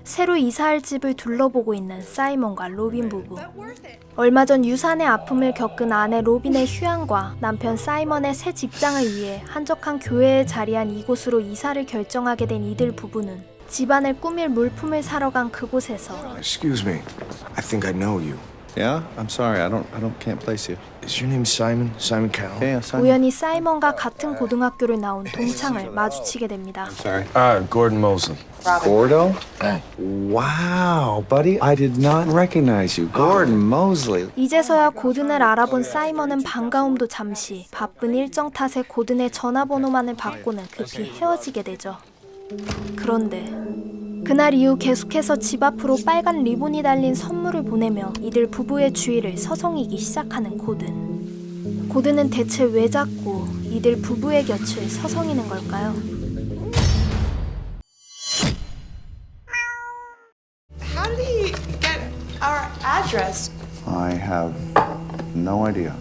새로 이사할 집을 둘러보고 있는 사이먼과 로빈 부부. 얼마 전 유산의 아픔을 겪은 아내 로빈의 휴양과 남편 사이먼의 새 직장을 위해 한적한 교회에 자리한 이곳으로 이사를 결정하게 된 이들 부부는 집안을 꾸밀 물품을 사러 간 그곳에서 Excuse me. I think I know you. Yeah? I'm sorry. can't place you. Is your name Simon? Simon Cowell? Yeah, Simon. 우연히 사이먼과 같은 고등학교를 나온 동창을 마주치게 됩니다. Sorry. Gordon Mosley. Gordo? Wow, buddy. I did not recognize you. Gordon Mosley. 이제서야 고든을 알아본 사이먼은 반가움도 잠시 바쁜 일정 탓에 고든의 전화번호만을 받고는 급히 헤어지게 되죠. 그런데 그날 이후 계속해서 집 앞으로 빨간 리본이 달린 선물을 보내며 이들 부부의 주위를 서성이기 시작하는 고든. 고든은 대체 왜 자꾸 이들 부부의 곁을 서성이는 걸까요? How did he get our address? I have no idea.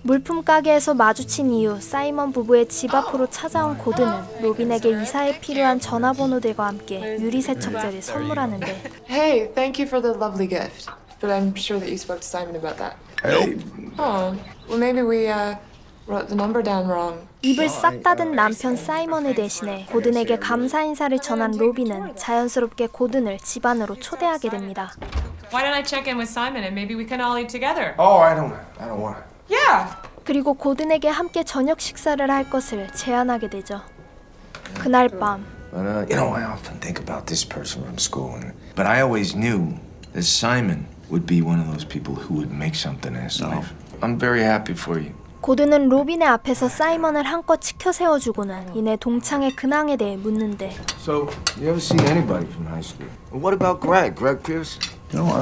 물품 가게에서 마주친 이후 사이먼 부부의 집 앞으로 찾아온 고든은 로빈에게 이사에 필요한 전화번호들과 함께 유리세척제를 선물하는데 Hey, thank you for the lovely gift. But I'm sure that you spoke to Simon about that. Hey. Oh, well maybe we wrote the number down wrong. 입을 싹 닫은 남편 사이먼을 대신해 고든에게 감사 인사를 전한 로빈은 자연스럽게 고든을 집 안으로 초대하게 됩니다. Why don't I check in with Simon and maybe we can all eat together? Oh, I don't want it. Yeah. 그리고 고든에게 함께 저녁 식사를 할 것을 제안하게 되죠. 그날 밤 But you know, I often think about this person from school, but I always knew that Simon would be one of those people who would make something in his life. I'm very happy for you. 고든은 로빈의 앞에서 사이먼을 한껏 치켜 세워주고는 이내 동창의 근황에 대해 묻는데 So, you ever see anybody from high school? Well, what about Greg Pierce? No, I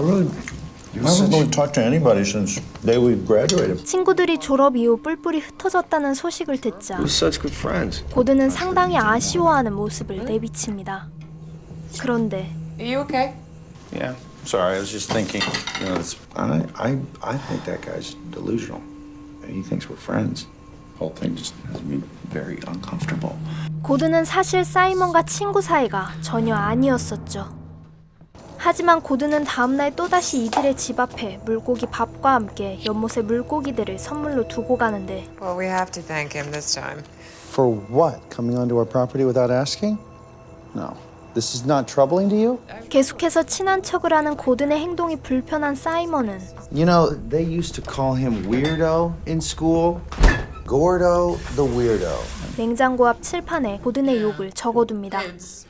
haven't really talked to anybody since the day we graduated. 친구들이 졸업 이후 뿔뿔이 흩어졌다는 소식을 듣자 We're such good friends. 고든은 상당히 아쉬워하는 모습을 내비칩니다. 그런데 Are you okay? Yeah. Sorry, I was just thinking. You know, I think that guy's delusional. He thinks we're friends. The whole thing just has me very uncomfortable. 고든은 사실 사이먼과 친구 사이가 전혀 아니었었죠. 하지만 고든은 다음날 또다시 이들의 집 앞에 물고기 밥과 함께 연못의 물고기들을 선물로 두고 가는데 Well, we have to thank him this time. For what? Coming onto our property without asking? No. This is not troubling to you? 계속해서 친한 척을 하는 고든의 행동이 불편한 사이먼은 You know, they used to call him weirdo in school. Gordo the weirdo. 냉장고 앞 칠판에 고든의 욕을 적어둡니다.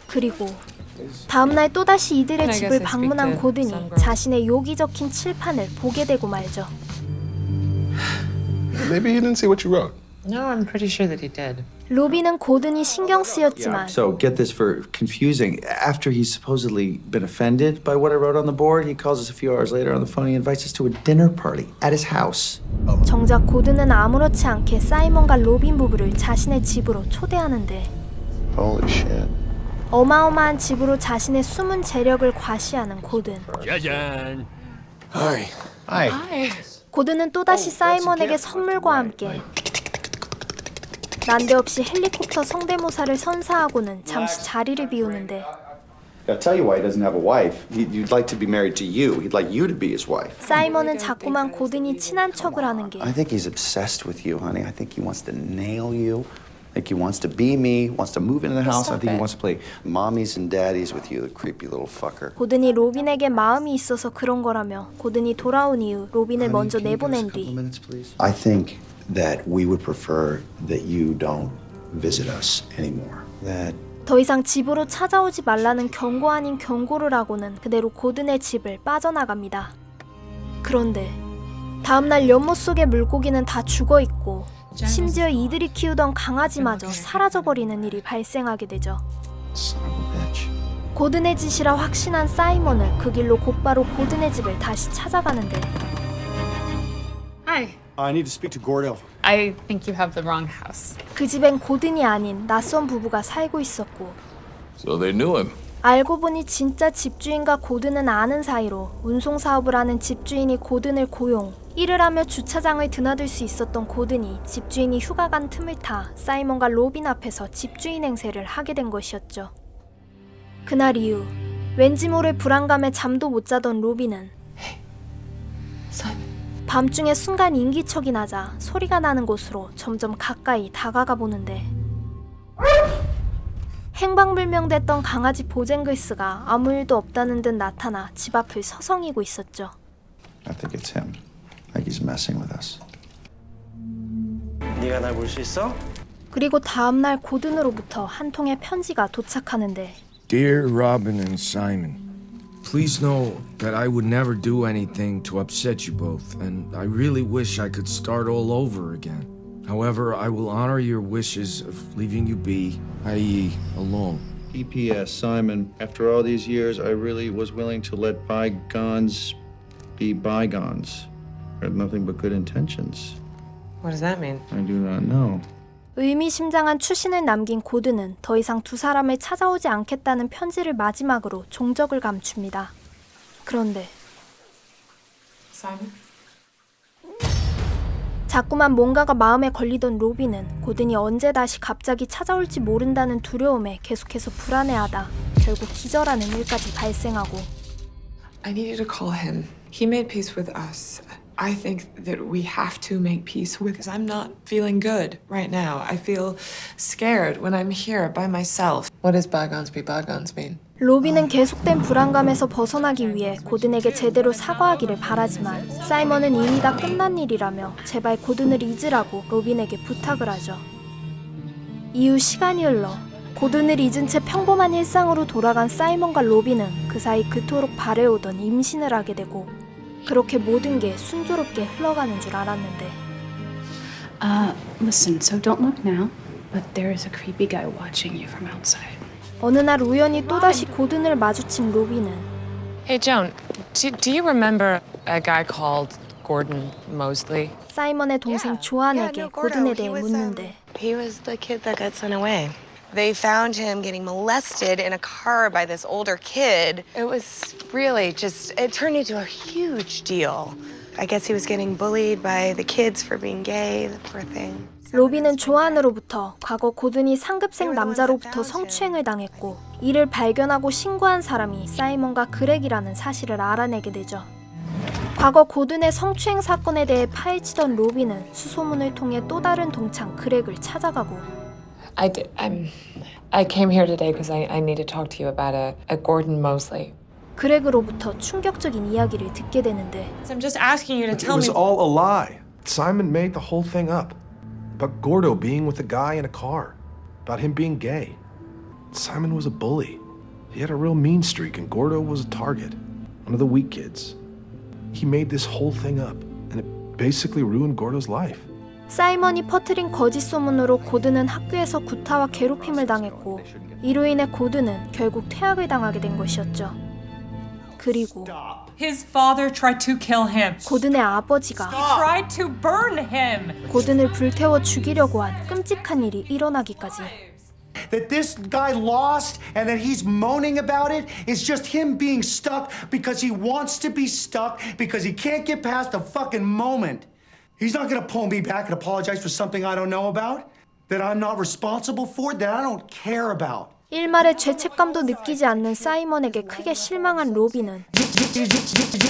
그리고 다음날 또다시 이들의 집을 방문한 고든이 자신의 욕이 적힌 칠판을 보게 되고 말죠. Maybe he didn't see what you wrote. No, I'm pretty sure that he did. 로빈은 고든이 신경 쓰였지만 So get this for confusing. After he's supposedly been offended by what I wrote on the board, he calls us a few hours later on the phone. He invites us to a dinner party at his house. 정작 고든은 아무렇지 않게 사이먼과 로빈 부부를 자신의 집으로 초대하는데 Holy shit. 어마어마한 집으로 자신의 숨은 재력을 과시하는 고든. 짜잔. Hi. Hi. 고든은 또다시 사이먼에게 선물과 함께 난데없이 헬리콥터 성대모사를 선사하고는 잠시 자리를 비우는데 I'll tell you why he doesn't have a wife. He'd like to be married to you. He'd like you to be his wife. 사이먼은 자꾸만 고든이 친한 척을 하는 게 I think he's obsessed with you, honey. I think he wants to nail you. I think he wants to be me, wants to move into the house. I think he wants to play mommies and daddies with you, the creepy little fucker. 고든이 로빈에게 마음이 있어서 그런 거라며 고든이 돌아온 이후 로빈을 먼저 내보낸 뒤 I think that we would prefer that you don't visit us anymore. That 더 이상 집으로 찾아오지 말라는 경고 아닌 경고를 하고는 그대로 고든의 집을 빠져나갑니다. 그런데 다음날 연못 속의 물고기는 다 죽어있고 심지어 이들이 키우던 강아지마저 사라져버리는 일이 발생하게 되죠. son of a bitch. 고든의 짓이라 확신한 사이먼은 그 길로 곧바로 고든의 집을 다시 찾아가는데 Hi. I need to speak to Gordo. I think you have the wrong house. 그 집엔 고든이 아닌 낯선 부부가 살고 있었고 So they knew him. 알고 보니 진짜 집주인과 고든은 아는 사이로 운송사업을 하는 집주인이 고든을 고용, 일을 하며 주차장을 드나들 수 있었던 고든이 집주인이 휴가 간 틈을 타 사이먼과 로빈 앞에서 집주인 행세를 하게 된 것이었죠. 그날 이후 왠지 모를 불안감에 잠도 못 자던 로비는 Simon. 밤중에 순간 인기척이 나자 소리가 나는 곳으로 점점 가까이 다가가 보는데 행방불명됐던 강아지 보쟁글스가 아무 일도 없다는 듯 나타나 집 앞을 서성이고 있었죠. I think it's him. Like he's messing with us. 네가 날 볼 수 있어? 그리고 다음날 고든으로부터 한 통의 편지가 도착하는데 Dear Robin and Simon, please know that I would never do anything to upset you both, and I really wish I could start all over again. However, I will honor your wishes of leaving you be, i.e., alone. P.P.S. Simon, after all these years, I really was willing to let bygones be bygones. I had nothing but good intentions. What does that mean? I do not know. 의미심장한 추신을 남긴 고든은 더 이상 두 사람을 찾아오지 않겠다는 편지를 마지막으로 종적을 감춥니다. 그런데 Simon? 자꾸만 뭔가가 마음에 걸리던 로비는 고든이 언제 다시 갑자기 찾아올지 모른다는 두려움에 계속해서 불안해하다 결국 기절하는 일까지 발생하고 I need you to call him. He made peace with us. I think that we have to make peace with, because I'm not feeling good right now. I feel scared when I'm here by myself. What does bygones be bygones mean? 로비는 계속된 불안감에서 벗어나기 위해 고든에게 제대로 사과하기를 바라지만 사이먼은 이미 다 끝난 일이라며 제발 고든을 잊으라고 로빈에게 부탁을 하죠. 이후 시간이 흘러 고든을 잊은 채 평범한 일상으로 돌아간 사이먼과 로비는 그 사이 그토록 바래오던 임신을 하게 되고 그렇게 모든 게 순조롭게 흘러가는 줄 알았는데 Listen, so don't look now, but there is a creepy guy watching you from outside. 어느 날 우연히 또다시 고든을 마주친 로비는 Hey, Joan, do you remember a guy called Gordon Mosley? 사이먼의 동생 조안에게 고든에 대해 묻는데 He was the kid that got sent away. They found him getting molested in a car by this older kid. It was really just, it turned into a huge deal. I guess he was getting bullied by the kids for being gay, the poor thing. 로비는 조안으로부터 과거 고든이 상급생 남자로부터 성추행을 당했고 이를 발견하고 신고한 사람이 사이먼과 그렉이라는 사실을 알아내게 되죠. 과거 고든의 성추행 사건에 대해 파헤치던 로비는 수소문을 통해 또 다른 동창 그렉을 찾아가고 I came here today because I need to talk to you about a Gordon Mosley. 그렉으로부터 충격적인 이야기를 듣게 되는데 So I'm just asking you to It tell was me. all a lie. Simon made the whole thing up. About Gordo being with a guy in a car. About him being gay. Simon was a bully. He had a real mean streak, and Gordo was a target. One of the weak kids. He made this whole thing up, and it basically ruined Gordo's life. 사이먼이 퍼뜨린 거짓 소문으로 고든은 학교에서 구타와 괴롭힘을 당했고 이로 인해 고든은 결국 퇴학을 당하게 된 것이었죠. 그리고 His father tried to kill him. 고든의 아버지가 Tried to burn him. 고든을 불태워 죽이려고 한 끔찍한 일이 일어나기까지. That this guy lost and that he's moaning about it is just him being stuck because he wants to be stuck because he can't get past the fucking moment. He's not gonna pull me back and apologize for something I don't know about, that I'm not responsible for, that I don't care about. 일말의 죄책감도 느끼지 않는 사이먼에게 크게 실망한 로비는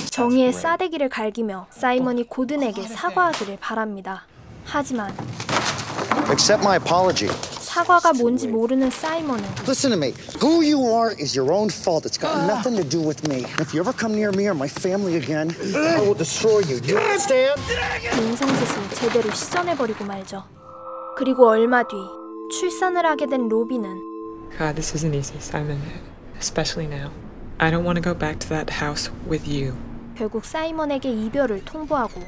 정의의 싸대기를 갈기며 사이먼이 고든에게 사과하기를 바랍니다. 하지만 Accept my apology. 사과가 뭔지 모르는 사이먼은 Listen to me. Who you are is your own fault. It's got nothing to do with me. If you ever come near me or my family again, I will destroy you. Do you understand? 인생짓을 제대로 시전해버리고 말죠. 그리고 얼마 뒤 출산을 하게 된 로비는 God, this isn't easy, Simon. Especially now. I don't want to go back to that house with you. 결국 사이먼에게 이별을 통보하고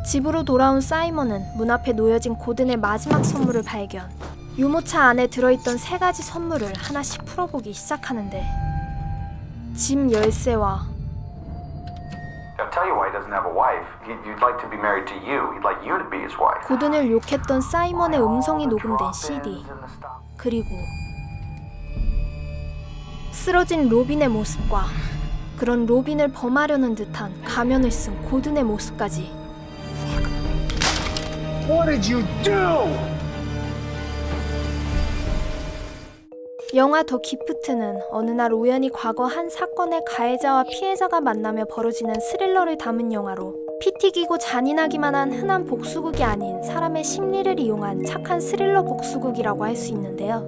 집으로 돌아온 사이먼은 문 앞에 놓여진 고든의 마지막 선물을 발견. 유모차 안에 들어있던 3가지 선물을 하나씩 풀어보기 시작하는데 집 열쇠와 I'll tell you why he doesn't have a wife. He'd like to be married to you. He'd like you to be his wife. 고든을 욕했던 사이먼의 음성이 녹음된 CD 그리고 쓰러진 로빈의 모습과 그런 로빈을 범하려는 듯한 가면을 쓴 고든의 모습까지. What did you do? 영화 더 기프트는 어느 날 우연히 과거 한 사건의 가해자와 피해자가 만나며 벌어지는 스릴러를 담은 영화로 피 튀기고 잔인하기만 한 흔한 복수극이 아닌 사람의 심리를 이용한 착한 스릴러 복수극이라고 할 수 있는데요.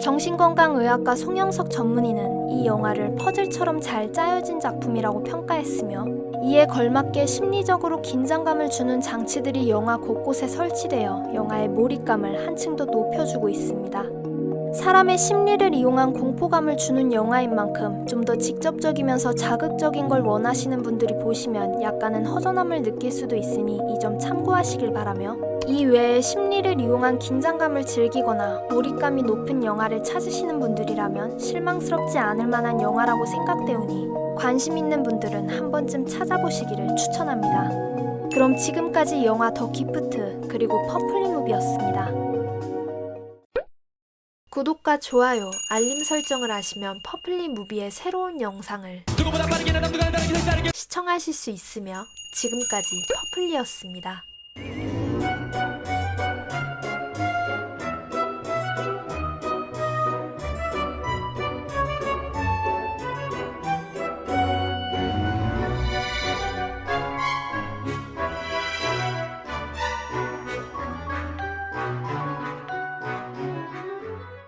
정신건강의학과 송영석 전문의는 이 영화를 퍼즐처럼 잘 짜여진 작품이라고 평가했으며 이에 걸맞게 심리적으로 긴장감을 주는 장치들이 영화 곳곳에 설치되어 영화의 몰입감을 한층 더 높여주고 있습니다. 사람의 심리를 이용한 공포감을 주는 영화인 만큼 좀 더 직접적이면서 자극적인 걸 원하시는 분들이 보시면 약간은 허전함을 느낄 수도 있으니 이 점 참고하시길 바라며 이 외에 심리를 이용한 긴장감을 즐기거나 몰입감이 높은 영화를 찾으시는 분들이라면 실망스럽지 않을 만한 영화라고 생각되오니 관심 있는 분들은 한 번쯤 찾아보시기를 추천합니다. 그럼 지금까지 영화 더 기프트 그리고 퍼플리 무비였습니다. 구독과 좋아요, 알림 설정을 하시면 퍼플리 무비의 새로운 영상을 시청하실 수 있으며 지금까지 퍼플리였습니다.